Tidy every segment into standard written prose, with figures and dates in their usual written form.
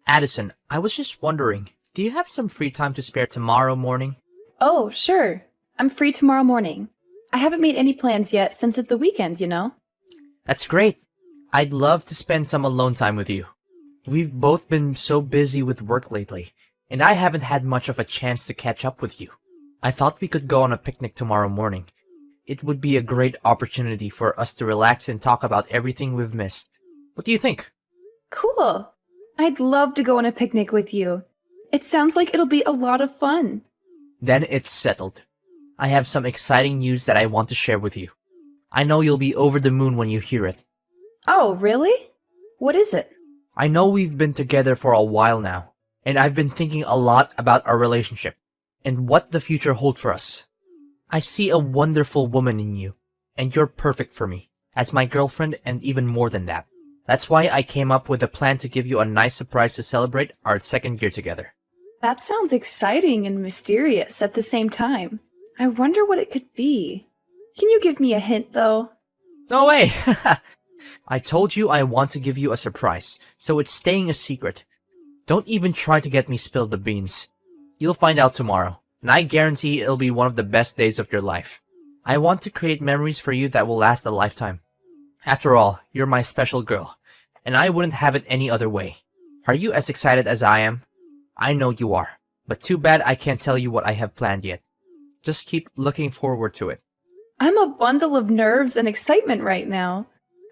Addison, I was just wondering, do you have some free time to spare tomorrow morning? Oh, sure. I'm free tomorrow morning. I haven't made any plans yet since it's the weekend, you know? That's great. I'd love to spend some alone time with you. We've both been so busy with work lately, and I haven't had much of a chance to catch up with you. I thought we could go on a picnic tomorrow morning. It would be a great opportunity for us to relax and talk about everything we've missed. What do you think? Cool. I'd love to go on a picnic with you. It sounds like it'll be a lot of fun. Then it's settled. I have some exciting news that I want to share with you. I know you'll be over the moon when you hear it. Oh, really? What is it? I know we've been together for a while now, and I've been thinking a lot about our relationship and what the future holds for us. I see a wonderful woman in you, and you're perfect for me, as my girlfriend and even more than that. That's why I came up with a plan to give you a nice surprise to celebrate our second year together. That sounds exciting and mysterious at the same time. I wonder what it could be. Can you give me a hint, though? No way! I told you I want to give you a surprise, so it's staying a secret. Don't even try to get me spill the beans. You'll find out tomorrow, and I guarantee it'll be one of the best days of your life. I want to create memories for you that will last a lifetime. After all, you're my special girl, and I wouldn't have it any other way. Are you as excited as I am? I know you are, but too bad I can't tell you what I have planned yet. Just keep looking forward to it. I'm a bundle of nerves and excitement right now.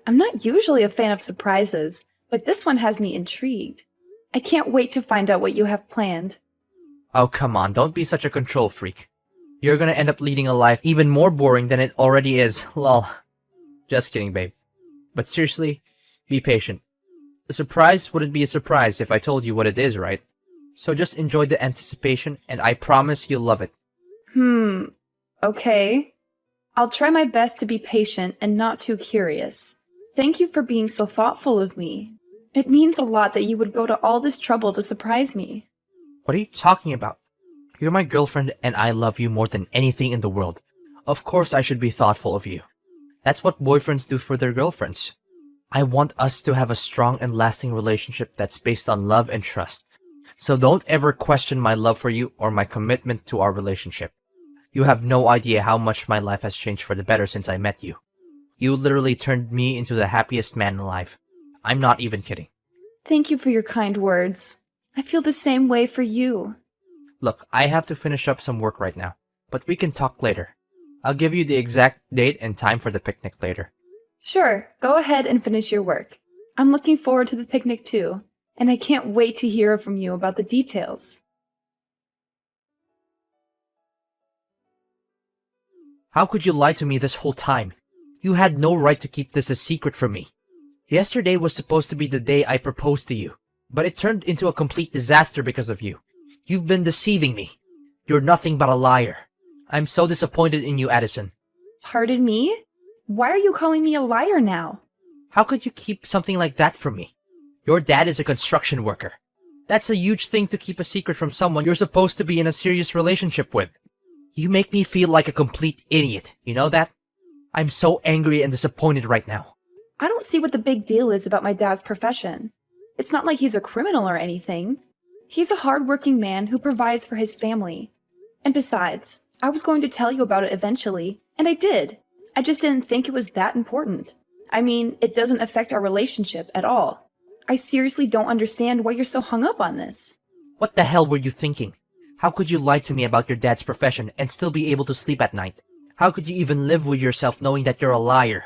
I'm not usually a fan of surprises, but this one has me intrigued. I can't wait to find out what you have planned. Oh, come on, don't be such a control freak. You're gonna end up leading a life even more boring than it already is, lol. Just kidding, babe. But seriously, be patient. A surprise wouldn't be a surprise if I told you what it is, right? So just enjoy the anticipation, and I promise you'll love it. Okay. I'll try my best to be patient and not too curious. Thank you for being so thoughtful of me. It means a lot that you would go to all this trouble to surprise me. What are you talking about? You're my girlfriend, and I love you more than anything in the world. Of course I should be thoughtful of you. That's what boyfriends do for their girlfriends. I want us to have a strong and lasting relationship that's based on love and trust. So don't ever question my love for you or my commitment to our relationship. You have no idea how much my life has changed for the better since I met you. You literally turned me into the happiest man alive. I'm not even kidding. Thank you for your kind words. I feel the same way for you. Look, I have to finish up some work right now, but we can talk later. I'll give you the exact date and time for the picnic later. Sure, go ahead and finish your work. I'm looking forward to the picnic too, and I can't wait to hear from you about the details. How could you lie to me this whole time? You had no right to keep this a secret from me. Yesterday was supposed to be the day I proposed to you, but it turned into a complete disaster because of you. You've been deceiving me. You're nothing but a liar. I'm so disappointed in you, Addison. Pardon me? Why are you calling me a liar now? How could you keep something like that from me? Your dad is a construction worker. That's a huge thing to keep a secret from someone you're supposed to be in a serious relationship with. You make me feel like a complete idiot, you know that? I'm so angry and disappointed right now. I don't see what the big deal is about my dad's profession. It's not like he's a criminal or anything. He's a hardworking man who provides for his family. And besides, I was going to tell you about it eventually, and I did. I just didn't think it was that important. I mean, it doesn't affect our relationship at all. I seriously don't understand why you're so hung up on this. What the hell were you thinking? How could you lie to me about your dad's profession and still be able to sleep at night? How could you even live with yourself knowing that you're a liar?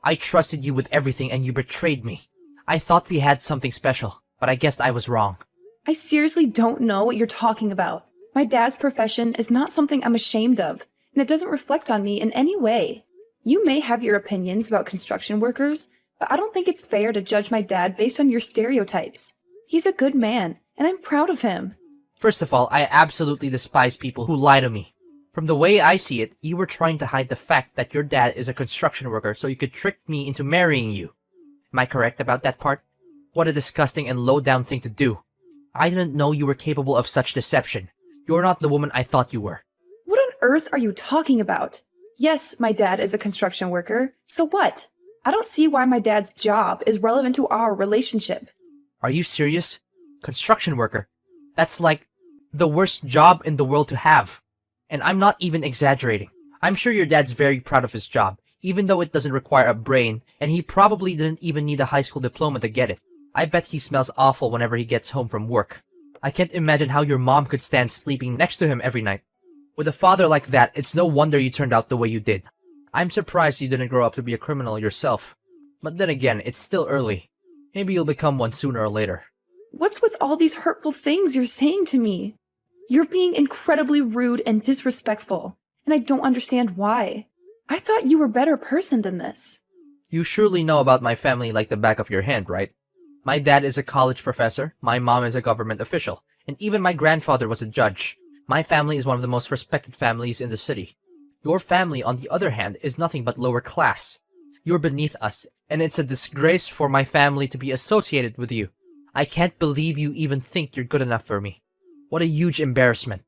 I trusted you with everything and you betrayed me. I thought we had something special, but I guess I was wrong. I seriously don't know what you're talking about. My dad's profession is not something I'm ashamed of, and it doesn't reflect on me in any way. You may have your opinions about construction workers, but I don't think it's fair to judge my dad based on your stereotypes. He's a good man, and I'm proud of him. First of all, I absolutely despise people who lie to me. From the way I see it, you were trying to hide the fact that your dad is a construction worker so you could trick me into marrying you. Am I correct about that part? What a disgusting and low-down thing to do. I didn't know you were capable of such deception. You're not the woman I thought you were. What on earth are you talking about? Yes, my dad is a construction worker. So what? I don't see why my dad's job is relevant to our relationship. Are you serious? Construction worker. That's like the worst job in the world to have. And I'm not even exaggerating. I'm sure your dad's very proud of his job, even though it doesn't require a brain, and he probably didn't even need a high school diploma to get it. I bet he smells awful whenever he gets home from work. I can't imagine how your mom could stand sleeping next to him every night. With a father like that, it's no wonder you turned out the way you did. I'm surprised you didn't grow up to be a criminal yourself. But then again, it's still early. Maybe you'll become one sooner or later. What's with all these hurtful things you're saying to me? You're being incredibly rude and disrespectful, and I don't understand why. I thought you were a better person than this. You surely know about my family like the back of your hand, right? My dad is a college professor, my mom is a government official, and even my grandfather was a judge. My family is one of the most respected families in the city. Your family, on the other hand, is nothing but lower class. You're beneath us, and it's a disgrace for my family to be associated with you. I can't believe you even think you're good enough for me. What a huge embarrassment.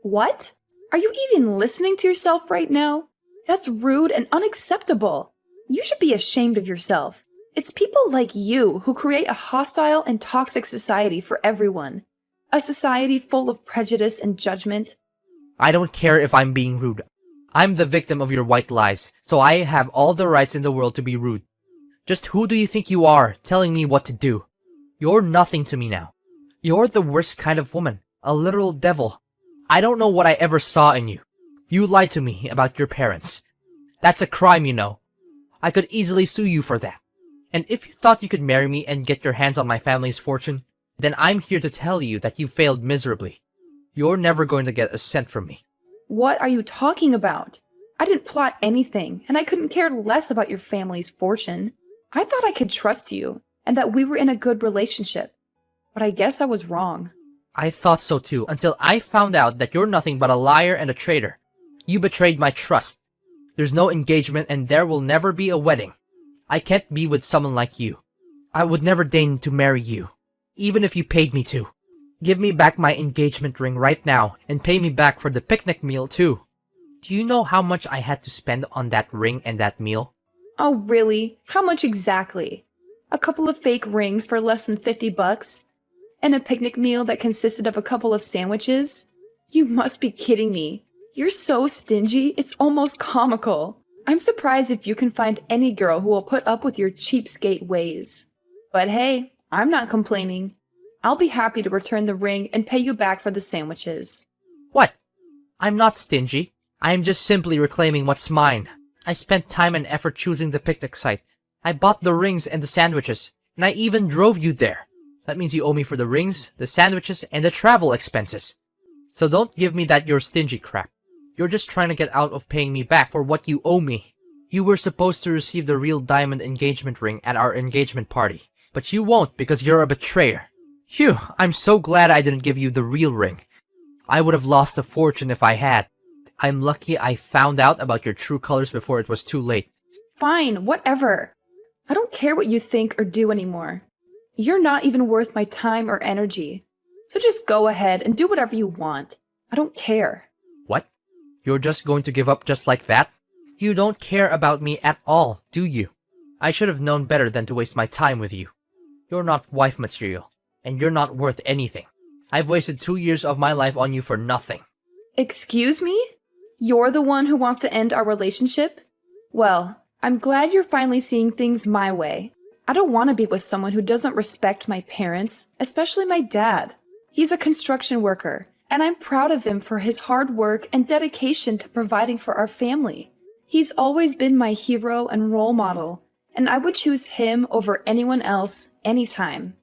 What? Are you even listening to yourself right now? That's rude and unacceptable. You should be ashamed of yourself. It's people like you who create a hostile and toxic society for everyone. A society full of prejudice and judgment. I don't care if I'm being rude. I'm the victim of your white lies, so I have all the rights in the world to be rude. Just who do you think you are, telling me what to do? You're nothing to me now. You're the worst kind of woman, a literal devil. I don't know what I ever saw in you. You lied to me about your parents. That's a crime, you know. I could easily sue you for that. And if you thought you could marry me and get your hands on my family's fortune, then I'm here to tell you that you failed miserably. You're never going to get a cent from me. What are you talking about? I didn't plot anything, and I couldn't care less about your family's fortune. I thought I could trust you, and that we were in a good relationship. But I guess I was wrong. I thought so too, until I found out that you're nothing but a liar and a traitor. You betrayed my trust. There's no engagement and there will never be a wedding. I can't be with someone like you. I would never deign to marry you, even if you paid me to. Give me back my engagement ring right now, and pay me back for the picnic meal too. Do you know how much I had to spend on that ring and that meal? Oh, really? How much exactly? A couple of fake rings for less than $50? And a picnic meal that consisted of a couple of sandwiches? You must be kidding me. You're so stingy, it's almost comical. I'm surprised if you can find any girl who will put up with your cheapskate ways. But hey, I'm not complaining. I'll be happy to return the ring and pay you back for the sandwiches. What? I'm not stingy. I am just simply reclaiming what's mine. I spent time and effort choosing the picnic site. I bought the rings and the sandwiches, and I even drove you there. That means you owe me for the rings, the sandwiches, and the travel expenses. So don't give me that you're stingy crap. You're just trying to get out of paying me back for what you owe me. You were supposed to receive the real diamond engagement ring at our engagement party, but you won't because you're a betrayer. Phew, I'm so glad I didn't give you the real ring. I would have lost a fortune if I had. I'm lucky I found out about your true colors before it was too late. Fine, whatever. I don't care what you think or do anymore. You're not even worth my time or energy. So just go ahead and do whatever you want. I don't care. What? You're just going to give up just like that? You don't care about me at all, do you? I should have known better than to waste my time with you. You're not wife material, and you're not worth anything. I've wasted 2 years of my life on you for nothing. Excuse me? You're the one who wants to end our relationship? Well, I'm glad you're finally seeing things my way. I don't want to be with someone who doesn't respect my parents, especially my dad. He's a construction worker, and I'm proud of him for his hard work and dedication to providing for our family. He's always been my hero and role model, and I would choose him over anyone else anytime.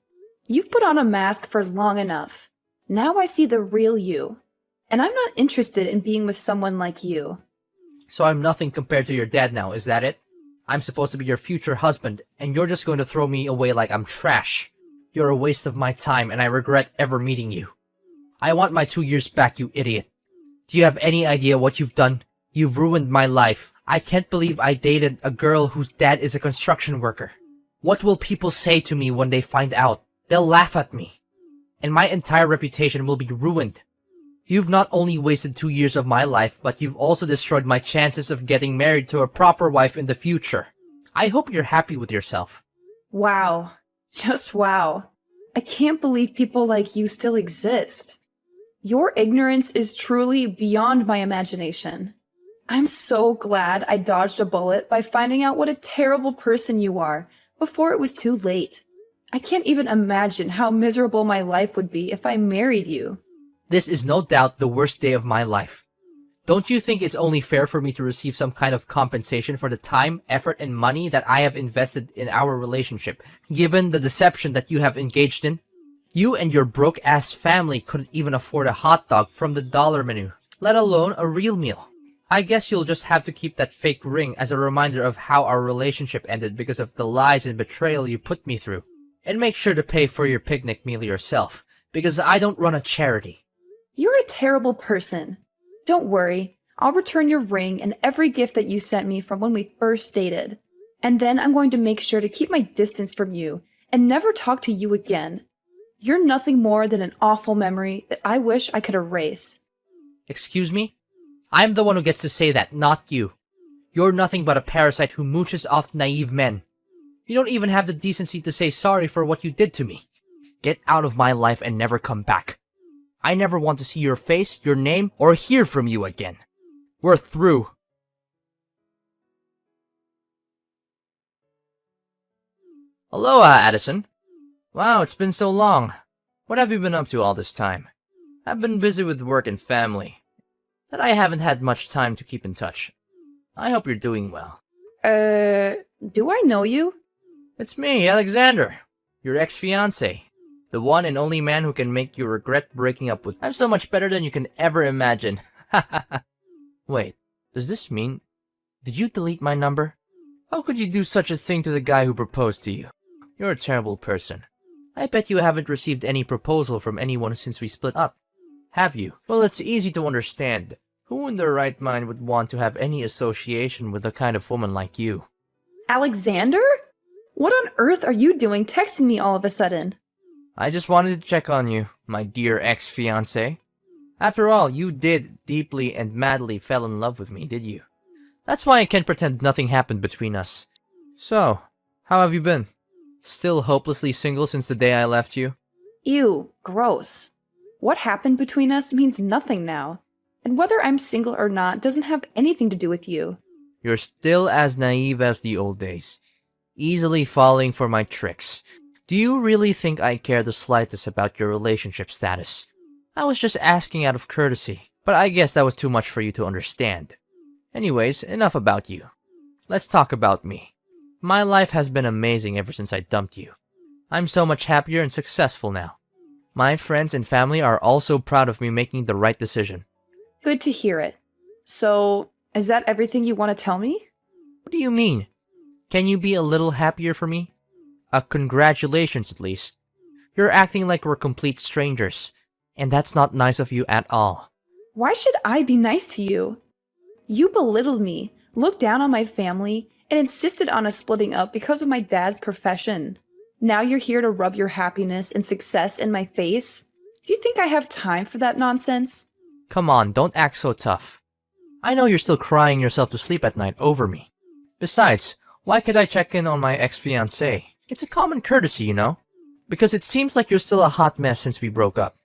You've put on a mask for long enough. Now I see the real you, and I'm not interested in being with someone like you. So I'm nothing compared to your dad now, is that it? I'm supposed to be your future husband, and you're just going to throw me away like I'm trash. You're a waste of my time, and I regret ever meeting you. I want my 2 years back, you idiot. Do you have any idea what you've done? You've ruined my life. I can't believe I dated a girl whose dad is a construction worker. What will people say to me when they find out? They'll laugh at me. And my entire reputation will be ruined. You've not only wasted 2 years of my life, but you've also destroyed my chances of getting married to a proper wife in the future. I hope you're happy with yourself. Wow. Just wow. I can't believe people like you still exist. Your ignorance is truly beyond my imagination. I'm so glad I dodged a bullet by finding out what a terrible person you are before it was too late. I can't even imagine how miserable my life would be if I married you. This is no doubt the worst day of my life. Don't you think it's only fair for me to receive some kind of compensation for the time, effort, and money that I have invested in our relationship, given the deception that you have engaged in? You and your broke-ass family couldn't even afford a hot dog from the dollar menu, let alone a real meal. I guess you'll just have to keep that fake ring as a reminder of how our relationship ended because of the lies and betrayal you put me through. And make sure to pay for your picnic meal yourself, because I don't run a charity. You're a terrible person. Don't worry, I'll return your ring and every gift that you sent me from when we first dated. And then I'm going to make sure to keep my distance from you and never talk to you again. You're nothing more than an awful memory that I wish I could erase. Excuse me? I'm the one who gets to say that, not you. You're nothing but a parasite who mooches off naive men. You don't even have the decency to say sorry for what you did to me. Get out of my life and never come back. I never want to see your face, your name, or hear from you again. We're through. Aloha, Addison. Wow, it's been so long. What have you been up to all this time? I've been busy with work and family, that I haven't had much time to keep in touch. I hope you're doing well. Do I know you? It's me, Alexander, your ex-fiancé. The one and only man who can make you regret breaking up with. I'm so much better than you can ever imagine. Wait, does this mean... Did you delete my number? How could you do such a thing to the guy who proposed to you? You're a terrible person. I bet you haven't received any proposal from anyone since we split up. Have you? Well, it's easy to understand. Who in their right mind would want to have any association with a kind of woman like you? Alexander? What on earth are you doing texting me all of a sudden? I just wanted to check on you, my dear ex-fiancé. After all, you did deeply and madly fell in love with me, did you? That's why I can't pretend nothing happened between us. So, how have you been? Still hopelessly single since the day I left you? Ew, gross. What happened between us means nothing now. And whether I'm single or not doesn't have anything to do with you. You're still as naive as the old days, easily falling for my tricks. Do you really think I care the slightest about your relationship status? I was just asking out of courtesy, but I guess that was too much for you to understand. Anyways, enough about you. Let's talk about me. My life has been amazing ever since I dumped you. I'm so much happier and successful now. My friends and family are also proud of me making the right decision. Good to hear it. So, is that everything you want to tell me? What do you mean? Can you be a little happier for me? Congratulations at least. You're acting like we're complete strangers, and that's not nice of you at all. Why should I be nice to you? You belittled me, looked down on my family, and insisted on us splitting up because of my dad's profession. Now you're here to rub your happiness and success in my face? Do you think I have time for that nonsense? Come on, don't act so tough. I know you're still crying yourself to sleep at night over me. Besides, why could I check in on my ex-fiancé? It's a common courtesy, you know? Because it seems like you're still a hot mess since we broke up.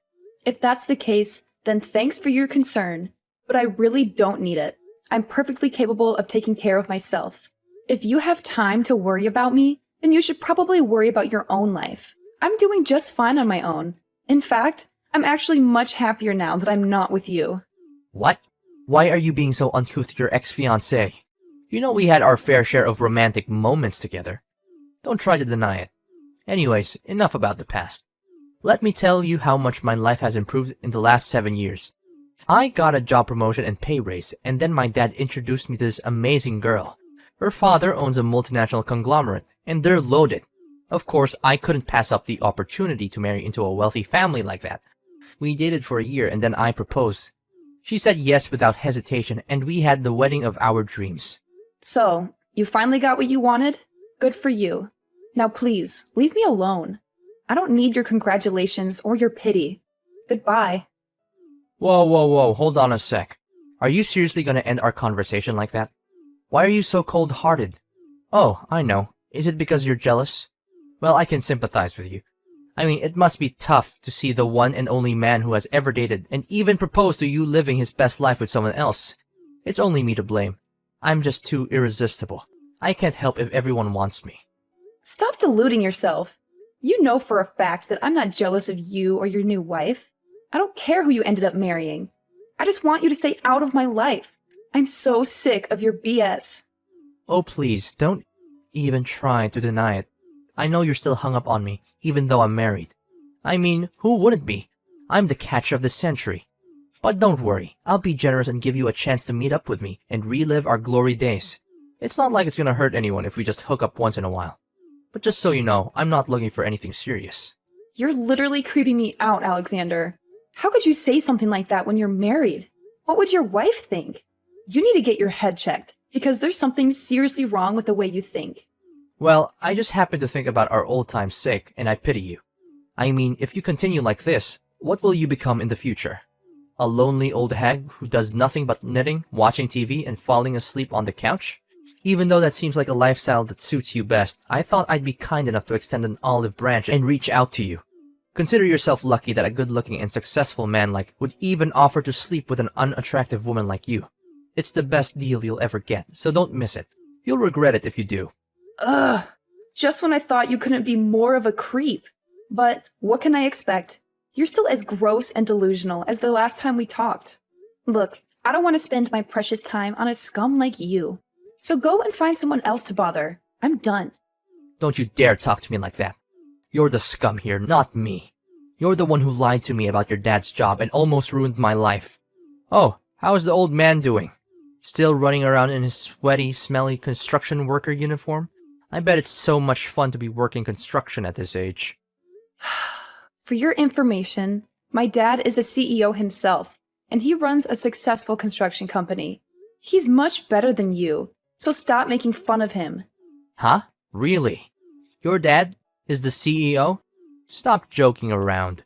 If that's the case, then thanks for your concern. But I really don't need it. I'm perfectly capable of taking care of myself. If you have time to worry about me, then you should probably worry about your own life. I'm doing just fine on my own. In fact, I'm actually much happier now that I'm not with you. What? Why are you being so uncouth to your ex-fiancé? You know we had our fair share of romantic moments together. Don't try to deny it. Anyways, enough about the past. Let me tell you how much my life has improved in the last 7 years. I got a job promotion and pay raise, and then my dad introduced me to this amazing girl. Her father owns a multinational conglomerate, and they're loaded. Of course, I couldn't pass up the opportunity to marry into a wealthy family like that. We dated for a year, and then I proposed. She said yes without hesitation, and we had the wedding of our dreams. So, you finally got what you wanted? Good for you. Now please, leave me alone. I don't need your congratulations or your pity. Goodbye. Whoa, hold on a sec. Are you seriously gonna end our conversation like that? Why are you so cold-hearted? Oh, I know. Is it because you're jealous? Well, I can sympathize with you. I mean, it must be tough to see the one and only man who has ever dated and even proposed to you living his best life with someone else. It's only me to blame. I'm just too irresistible. I can't help if everyone wants me. Stop deluding yourself. You know for a fact that I'm not jealous of you or your new wife. I don't care who you ended up marrying. I just want you to stay out of my life. I'm so sick of your BS. Oh please, don't even try to deny it. I know you're still hung up on me, even though I'm married. I mean, who wouldn't be? I'm the catch of the century. But don't worry, I'll be generous and give you a chance to meet up with me and relive our glory days. It's not like it's gonna hurt anyone if we just hook up once in a while. But just so you know, I'm not looking for anything serious. You're literally creeping me out, Alexander. How could you say something like that when you're married? What would your wife think? You need to get your head checked, because there's something seriously wrong with the way you think. Well, I just happen to think about our old time's sake, and I pity you. I mean, if you continue like this, what will you become in the future? A lonely old hag who does nothing but knitting, watching TV, and falling asleep on the couch? Even though that seems like a lifestyle that suits you best, I thought I'd be kind enough to extend an olive branch and reach out to you. Consider yourself lucky that a good-looking and successful man would even offer to sleep with an unattractive woman like you. It's the best deal you'll ever get, so don't miss it. You'll regret it if you do. Ugh. Just when I thought you couldn't be more of a creep. But what can I expect? You're still as gross and delusional as the last time we talked. Look, I don't want to spend my precious time on a scum like you. So go and find someone else to bother. I'm done. Don't you dare talk to me like that. You're the scum here, not me. You're the one who lied to me about your dad's job and almost ruined my life. Oh, how is the old man doing? Still running around in his sweaty, smelly construction worker uniform? I bet it's so much fun to be working construction at this age. For your information, my dad is a CEO himself, and he runs a successful construction company. He's much better than you, so stop making fun of him. Huh? Really? Your dad is the CEO? Stop joking around.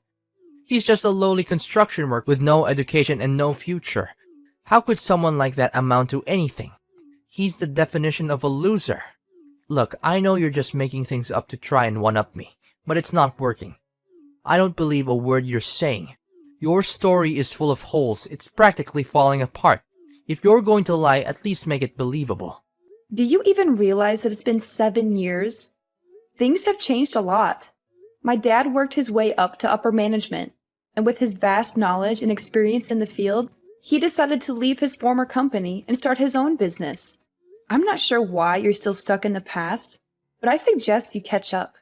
He's just a lowly construction worker with no education and no future. How could someone like that amount to anything? He's the definition of a loser. Look, I know you're just making things up to try and one-up me, but it's not working. I don't believe a word you're saying. Your story is full of holes. It's practically falling apart. If you're going to lie, at least make it believable. Do you even realize that it's been 7 years? Things have changed a lot. My dad worked his way up to upper management, and with his vast knowledge and experience in the field, he decided to leave his former company and start his own business. I'm not sure why you're still stuck in the past, but I suggest you catch up.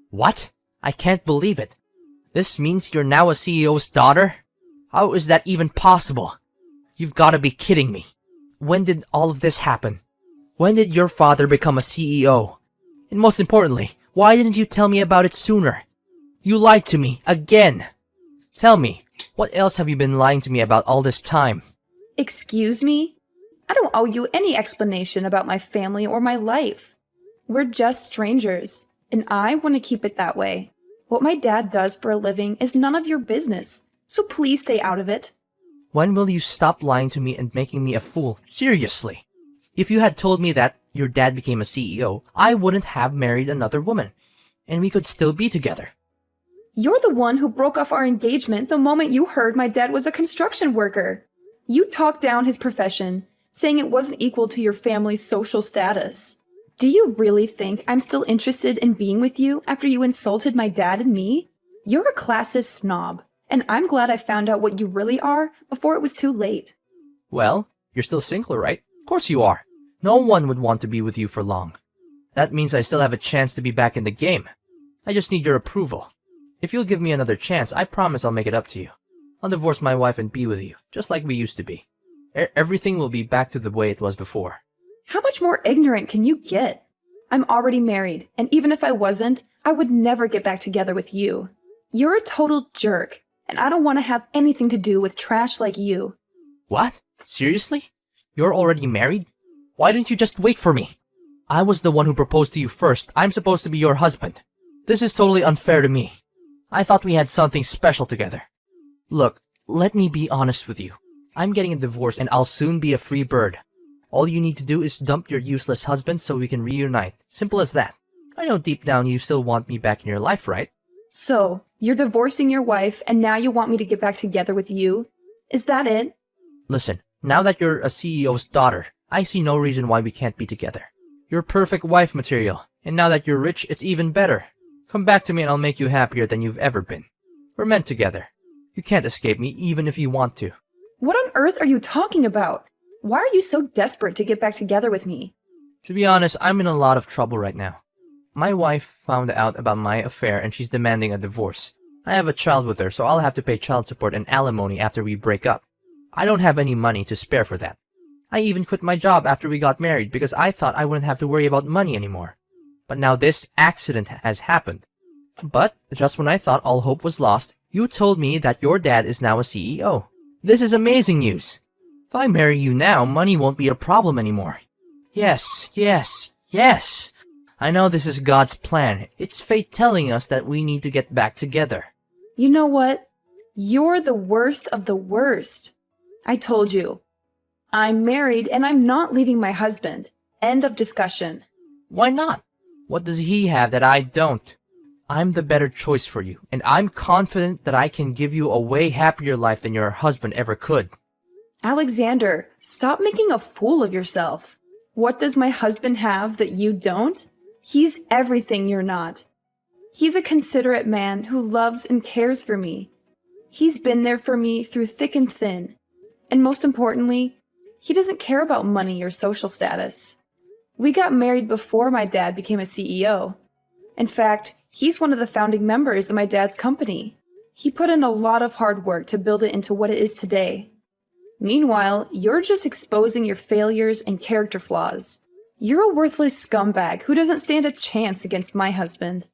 What? I can't believe it. This means you're now a CEO's daughter? How is that even possible? You've got to be kidding me. When did all of this happen? When did your father become a CEO? And most importantly, why didn't you tell me about it sooner? You lied to me, again. Tell me, what else have you been lying to me about all this time? Excuse me? I don't owe you any explanation about my family or my life. We're just strangers, and I want to keep it that way. What my dad does for a living is none of your business, so please stay out of it. When will you stop lying to me and making me a fool? Seriously. If you had told me that your dad became a CEO, I wouldn't have married another woman, and we could still be together. You're the one who broke off our engagement the moment you heard my dad was a construction worker. You talked down his profession, saying it wasn't equal to your family's social status. Do you really think I'm still interested in being with you after you insulted my dad and me? You're a classist snob, and I'm glad I found out what you really are before it was too late. Well, you're still single, right? Of course you are. No one would want to be with you for long. That means I still have a chance to be back in the game. I just need your approval. If you'll give me another chance, I promise I'll make it up to you. I'll divorce my wife and be with you, just like we used to be. Everything will be back to the way it was before. How much more ignorant can you get? I'm already married, and even if I wasn't, I would never get back together with you. You're a total jerk, and I don't want to have anything to do with trash like you. What? Seriously? You're already married? Why didn't you just wait for me? I was the one who proposed to you first. I'm supposed to be your husband. This is totally unfair to me. I thought we had something special together. Look, let me be honest with you. I'm getting a divorce and I'll soon be a free bird. All you need to do is dump your useless husband so we can reunite. Simple as that. I know deep down you still want me back in your life, right? So, you're divorcing your wife and now you want me to get back together with you? Is that it? Listen, now that you're a CEO's daughter, I see no reason why we can't be together. You're perfect wife material, and now that you're rich, it's even better. Come back to me and I'll make you happier than you've ever been. We're meant together. You can't escape me even if you want to. What on earth are you talking about? Why are you so desperate to get back together with me? To be honest, I'm in a lot of trouble right now. My wife found out about my affair and she's demanding a divorce. I have a child with her, so I'll have to pay child support and alimony after we break up. I don't have any money to spare for that. I even quit my job after we got married because I thought I wouldn't have to worry about money anymore. But now this accident has happened. But just when I thought all hope was lost, you told me that your dad is now a CEO. This is amazing news. If I marry you now, money won't be a problem anymore. Yes, yes, yes. I know this is God's plan. It's fate telling us that we need to get back together. You know what? You're the worst of the worst. I told you. I'm married and I'm not leaving my husband. End of discussion. Why not? What does he have that I don't? I'm the better choice for you, and I'm confident that I can give you a way happier life than your husband ever could. Alexander, stop making a fool of yourself. What does my husband have that you don't? He's everything you're not. He's a considerate man who loves and cares for me. He's been there for me through thick and thin. And most importantly, he doesn't care about money or social status. We got married before my dad became a CEO. In fact, he's one of the founding members of my dad's company. He put in a lot of hard work to build it into what it is today. Meanwhile, you're just exposing your failures and character flaws. You're a worthless scumbag who doesn't stand a chance against my husband.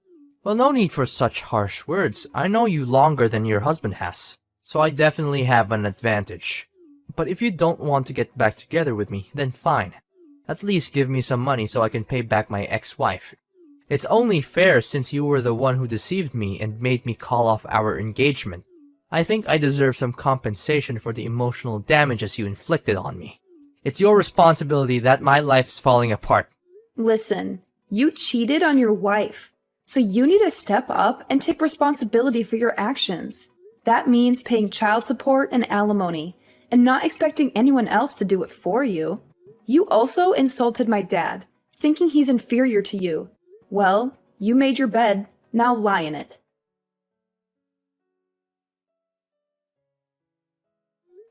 Well, no need for such harsh words. I know you longer than your husband has, so I definitely have an advantage. But if you don't want to get back together with me, then fine. At least give me some money so I can pay back my ex-wife. It's only fair since you were the one who deceived me and made me call off our engagement. I think I deserve some compensation for the emotional damages you inflicted on me. It's your responsibility that my life's falling apart. Listen, you cheated on your wife, so you need to step up and take responsibility for your actions. That means paying child support and alimony, and not expecting anyone else to do it for you. You also insulted my dad, thinking he's inferior to you. Well, you made your bed, now lie in it.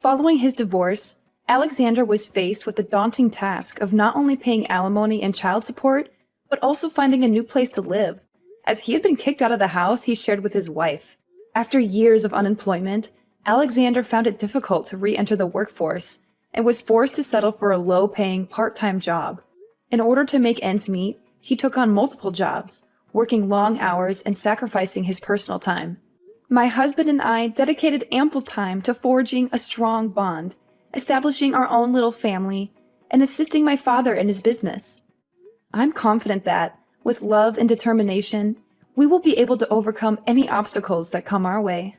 Following his divorce, Alexander was faced with the daunting task of not only paying alimony and child support, but also finding a new place to live, as he had been kicked out of the house he shared with his wife. After years of unemployment, Alexander found it difficult to re-enter the workforce and was forced to settle for a low-paying part-time job. In order to make ends meet, he took on multiple jobs, working long hours and sacrificing his personal time. My husband and I dedicated ample time to forging a strong bond, establishing our own little family, and assisting my father in his business. I'm confident that, with love and determination, we will be able to overcome any obstacles that come our way.